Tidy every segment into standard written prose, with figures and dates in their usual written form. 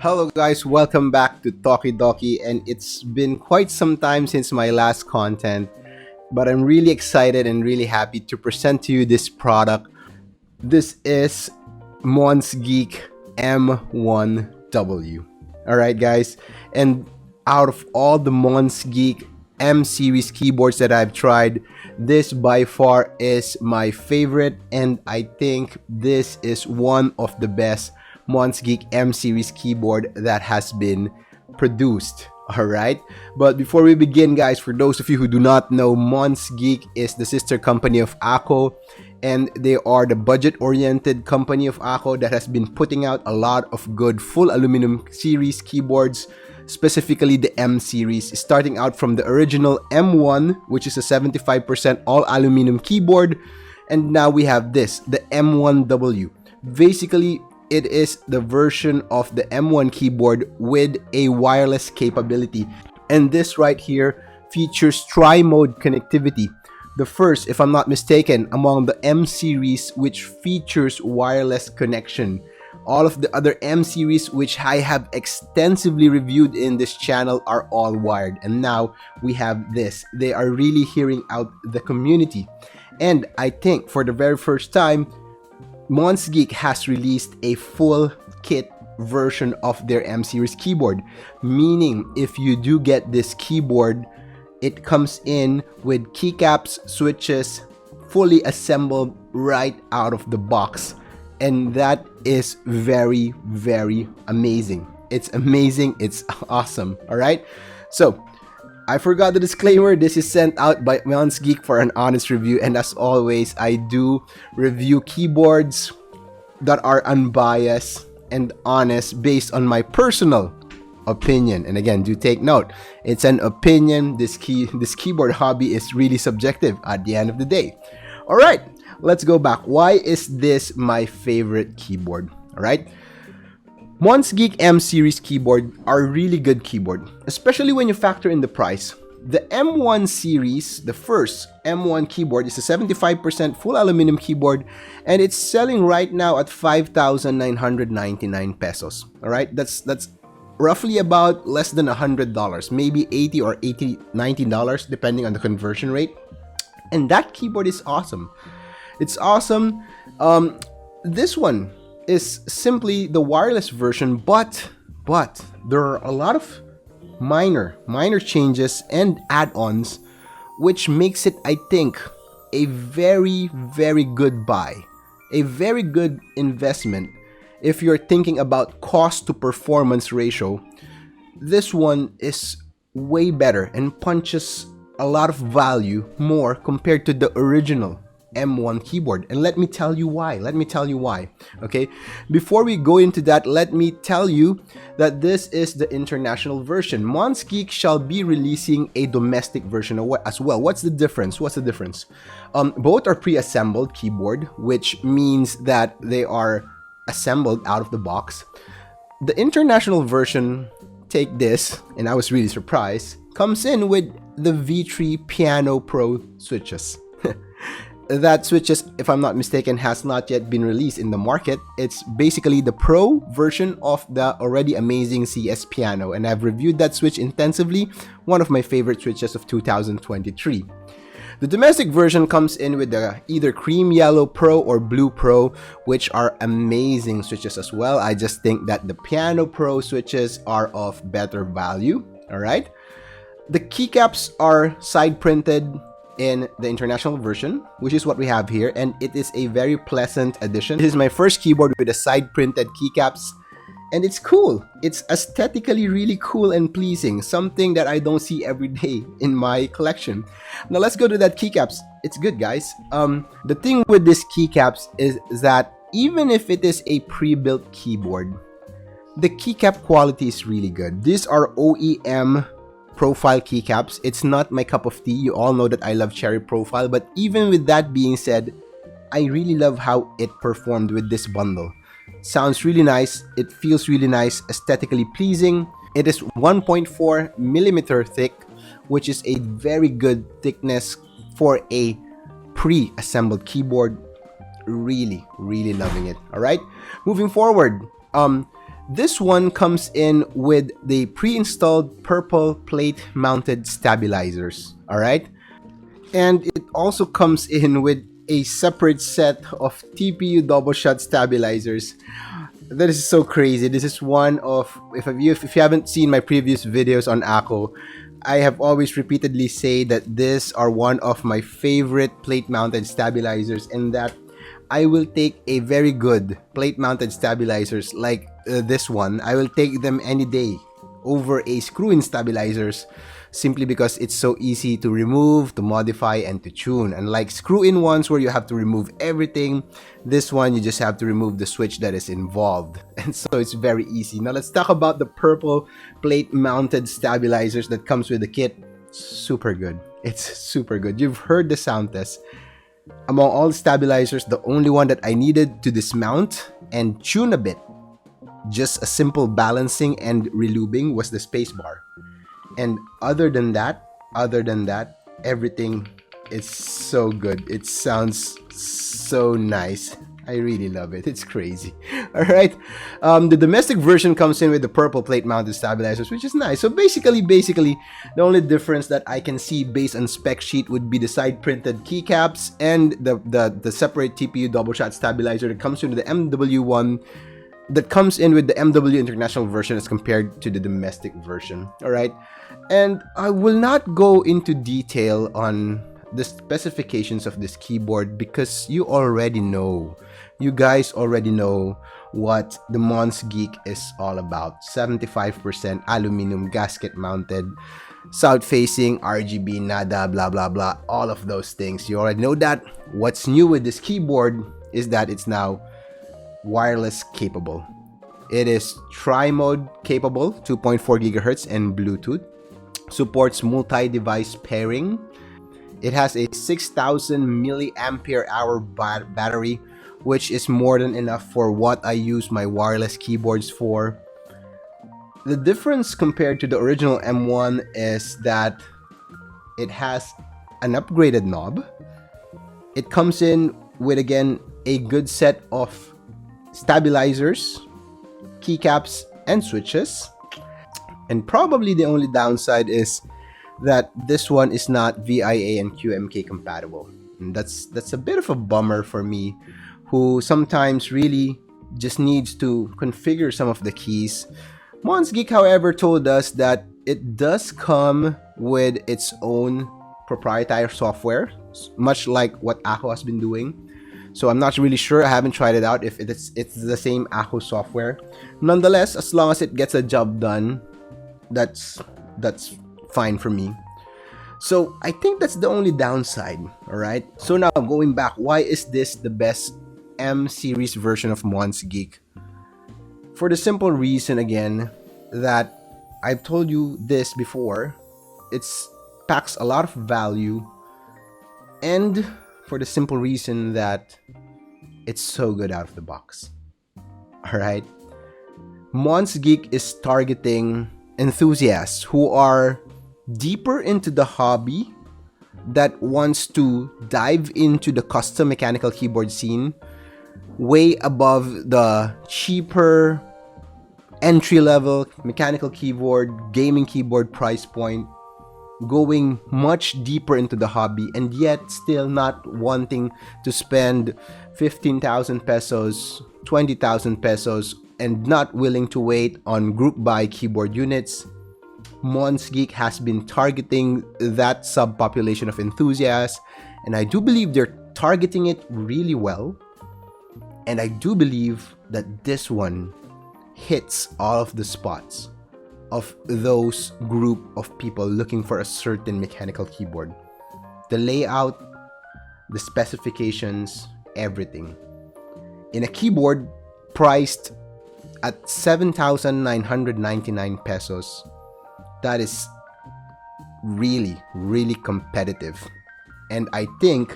Hello guys, welcome back to Talkie Doki, and it's been quite some time since my last content, but I'm really excited and really happy to present to you this product. This is Monsgeek M1W. Alright guys, and out of all the Monsgeek M series keyboards that I've tried, this by far is my favorite, and I think this is one of the best Monsgeek M series keyboard that has been produced. Alright, but before we begin guys, for those of you who do not know, Monsgeek is the sister company of Ako, and they are the budget-oriented company of Ako that has been putting out a lot of good full aluminum series keyboards, specifically the M series, starting out from the original M1, which is a 75% all aluminum keyboard, and now we have this, the M1W. Basically, it is the version of the M1 keyboard with a wireless capability, and this right here features tri-mode connectivity. The first, if I'm not mistaken, among the M series which features wireless connection. All of the other M series which I have extensively reviewed in this channel are all wired, and now we have this. They are really hearing out the community, and I think for the very first time, Monsgeek has released a full kit version of their M series keyboard, meaning if you do get this keyboard, it comes in with keycaps, switches, fully assembled right out of the box, and that is very, very amazing. It's amazing, it's awesome. All right, so I forgot the disclaimer. This is sent out by Monsgeek for an honest review, and as always, I do review keyboards that are unbiased and honest based on my personal opinion. And again, do take note, it's an opinion. This keyboard hobby is really subjective at the end of the day. All right, let's go back. Why is this my favorite keyboard? All right, Monsgeek M series keyboard are really good keyboard, especially when you factor in the price. The M1 series, the first M1 keyboard, is a 75% full aluminum keyboard, and it's selling right now at 5,999 pesos. All right, that's roughly about less than $100, maybe 80 or $90 depending on the conversion rate. And that keyboard is awesome. It's awesome. This one is simply the wireless version, but there are a lot of minor changes and add-ons, which makes it, I think, a very good buy, a very good investment. If you're thinking about cost to performance ratio, this one is way better and punches a lot of value more compared to the original M1 keyboard, and let me tell you why. Okay, before we go into that, let me tell you that this is the international version. Monsgeek shall be releasing a domestic version as well. What's the difference? Both are pre-assembled keyboard, which means that they are assembled out of the box. The international version, take this, and I was really surprised, comes in with the V3 Piano Pro switches. That switches, if I'm not mistaken, has not yet been released in the market. It's basically the Pro version of the already amazing CS Piano, and I've reviewed that switch intensively, one of my favorite switches of 2023. The domestic version comes in with the either Cream Yellow Pro or Blue Pro, which are amazing switches as well. I just think that the Piano Pro switches are of better value. All right, the keycaps are side printed in the international version, which is what we have here, and it is a very pleasant addition. This is my first keyboard with a side printed keycaps, and it's cool. It's aesthetically really cool and pleasing, something that I don't see every day in my collection. Now let's go to that keycaps. It's good, guys. The thing with this keycaps is that even if it is a pre-built keyboard, the keycap quality is really good. These are OEM profile keycaps. It's not my cup of tea. You all know that I love cherry profile, but even with that being said, I really love how it performed with this bundle. Sounds really nice, it feels really nice, aesthetically pleasing. It is 1.4 millimeter thick, which is a very good thickness for a pre-assembled keyboard. Really loving it. All right, moving forward, This one comes in with the pre-installed purple plate-mounted stabilizers, alright? And it also comes in with a separate set of TPU double shot stabilizers. That is so crazy. This is one of, if you haven't seen my previous videos on Akko, I have always repeatedly say that these are one of my favorite plate-mounted stabilizers, and that I will take a very good plate-mounted stabilizers like this one. I will take them any day over a screw-in stabilizers, simply because it's so easy to remove, to modify, and to tune. Unlike screw-in ones where you have to remove everything, this one you just have to remove the switch that is involved. And so it's very easy. Now let's talk about the purple plate-mounted stabilizers that comes with the kit. Super good. It's super good. You've heard the sound test. Among all the stabilizers, the only one that I needed to dismount and tune a bit, just a simple balancing and relubing, was the spacebar. And other than that, everything is so good. It sounds so nice. I really love it. It's crazy. All right. The domestic version comes in with the purple plate mounted stabilizers, which is nice. So basically, the only difference that I can see based on spec sheet would be the side printed keycaps and the separate TPU double shot stabilizer that comes with the M1W one, that comes in with the M1W international version as compared to the domestic version. All right. And I will not go into detail on the specifications of this keyboard because you guys already know what the Monsgeek is all about. 75% aluminum gasket mounted, south facing, RGB, nada, blah blah blah, all of those things. You already know that. What's new with this keyboard is that it's now wireless capable. It is tri-mode capable, 2.4 gigahertz, and Bluetooth. Supports multi-device pairing. It has a 6,000 milliampere hour battery, which is more than enough for what I use my wireless keyboards for. The difference compared to the original M1 is that it has an upgraded knob. It comes in with, again, a good set of stabilizers, keycaps, and switches. And probably the only downside is that this one is not VIA and QMK compatible. And that's a bit of a bummer for me, who sometimes really just needs to configure some of the keys. Monsgeek, however, told us that it does come with its own proprietary software, much like what Akko has been doing. So I'm not really sure. I haven't tried it out if it's the same Akko software. Nonetheless, as long as it gets a job done, that's fine for me. So I think that's the only downside. All right. So now going back, why is this the best M series version of Monsgeek? For the simple reason, again, that I've told you this before, it packs a lot of value, and for the simple reason that it's so good out of the box. All right. Monsgeek is targeting enthusiasts who are deeper into the hobby, that wants to dive into the custom mechanical keyboard scene, way above the cheaper entry-level mechanical keyboard, gaming keyboard price point, going much deeper into the hobby, and yet still not wanting to spend 15,000 pesos, 20,000 pesos, and not willing to wait on group buy keyboard units. Monsgeek has been targeting that subpopulation of enthusiasts, and I do believe they're targeting it really well. And I do believe that this one hits all of the spots of those group of people looking for a certain mechanical keyboard. The layout, the specifications, everything. In a keyboard priced at 7,999 pesos, that is really, really competitive. And I think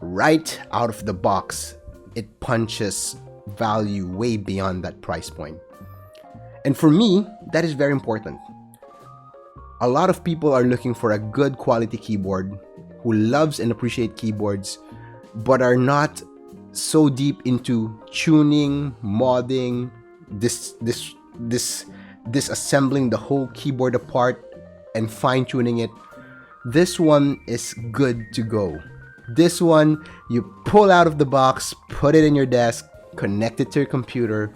right out of the box, it punches value way beyond that price point. And for me, that is very important. A lot of people are looking for a good quality keyboard, who loves and appreciate keyboards, but are not so deep into tuning, modding, disassembling the whole keyboard apart and fine-tuning it, this one is good to go. This one, you pull out of the box, put it in your desk, connect it to your computer,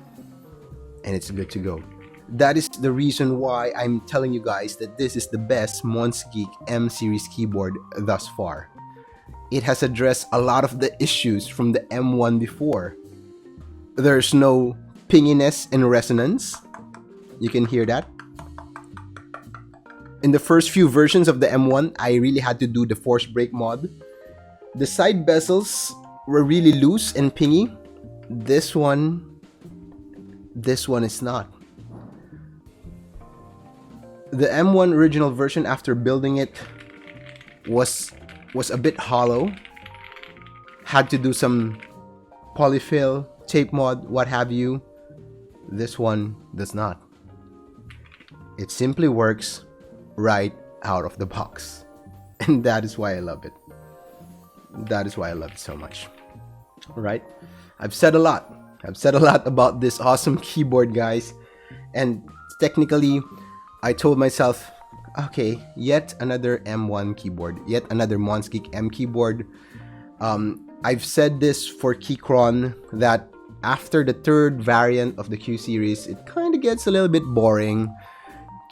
and it's good to go. That is the reason why I'm telling you guys that this is the best Monsgeek M series keyboard thus far. It has addressed a lot of the issues from the M1 before. There's no pinginess and resonance. You can hear that. In the first few versions of the M1, I really had to do the force break mod. The side bezels were really loose and pingy. This one is not. The M1 original version, after building it, was a bit hollow. Had to do some polyfill, tape mod, what have you. This one does not. It simply works right out of the box. And that is why I love it. That is why I love it so much. Alright? I've said a lot. I've said a lot about this awesome keyboard, guys. And technically, I told myself, okay, yet another M1 keyboard, yet another Monsgeek M keyboard. I've said this for Keychron that after the third variant of the Q series, it kind of gets a little bit boring.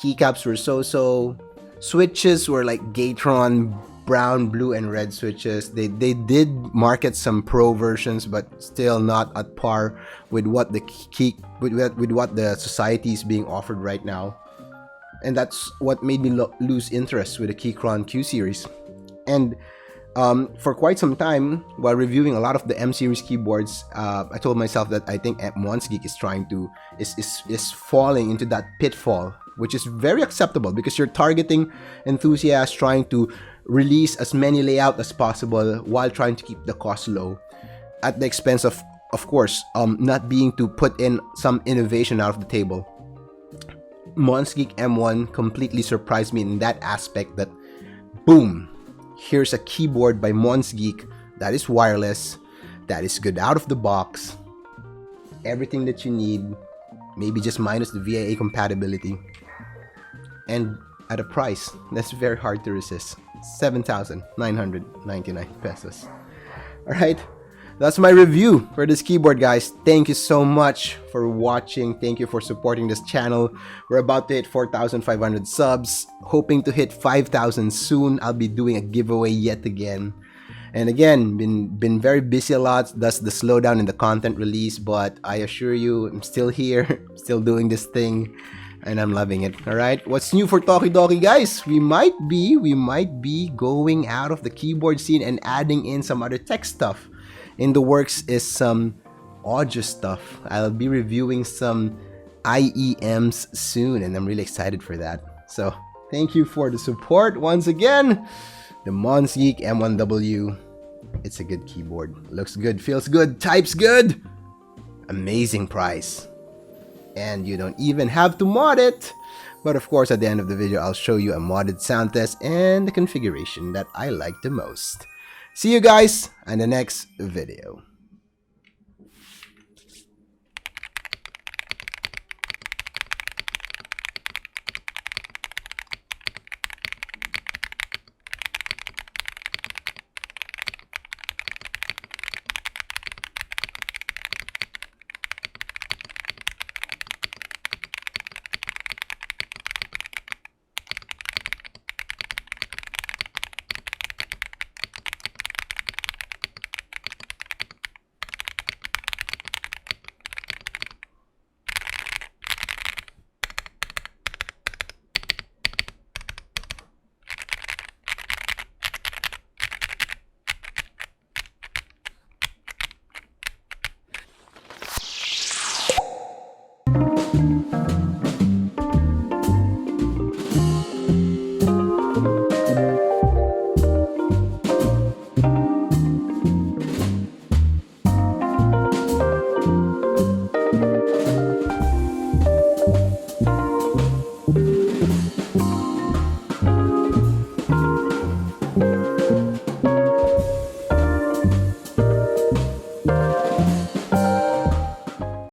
Keycaps were so-so. Switches were like Gatron, brown, blue, and red switches. They did market some pro versions, but still not at par with what the with what the society is being offered right now. And that's what made me lose interest with the Keychron Q series. And for quite some time, while reviewing a lot of the M series keyboards, I told myself that I think Monsgeek is falling into that pitfall, which is very acceptable because you're targeting enthusiasts trying to release as many layouts as possible while trying to keep the cost low, at the expense of course, not being to put in some innovation out of the table. Monsgeek M1 completely surprised me in that aspect that, boom, here's a keyboard by Monsgeek that is wireless, that is good out of the box, everything that you need, maybe just minus the VIA compatibility, and at a price that's very hard to resist. 7,999 pesos. Alright, that's my review for this keyboard, guys. Thank you so much for watching. Thank you for supporting this channel. We're about to hit 4,500 subs, hoping to hit 5,000 soon. I'll be doing a giveaway yet again. And again, been very busy a lot, thus the slowdown in the content release, but I assure you, I'm still here, still doing this thing, and I'm loving it. Alright, what's new for Tokidoki, guys? We might be going out of the keyboard scene and adding in some other tech stuff. In the works is some audio stuff. I'll be reviewing some IEMs soon, and I'm really excited for that. So thank you for the support once again. The Monsgeek M1W. It's a good keyboard. Looks good, feels good, types good. Amazing price. And you don't even have to mod it. But of course, at the end of the video, I'll show you a modded sound test and the configuration that I like the most. See you guys in the next video.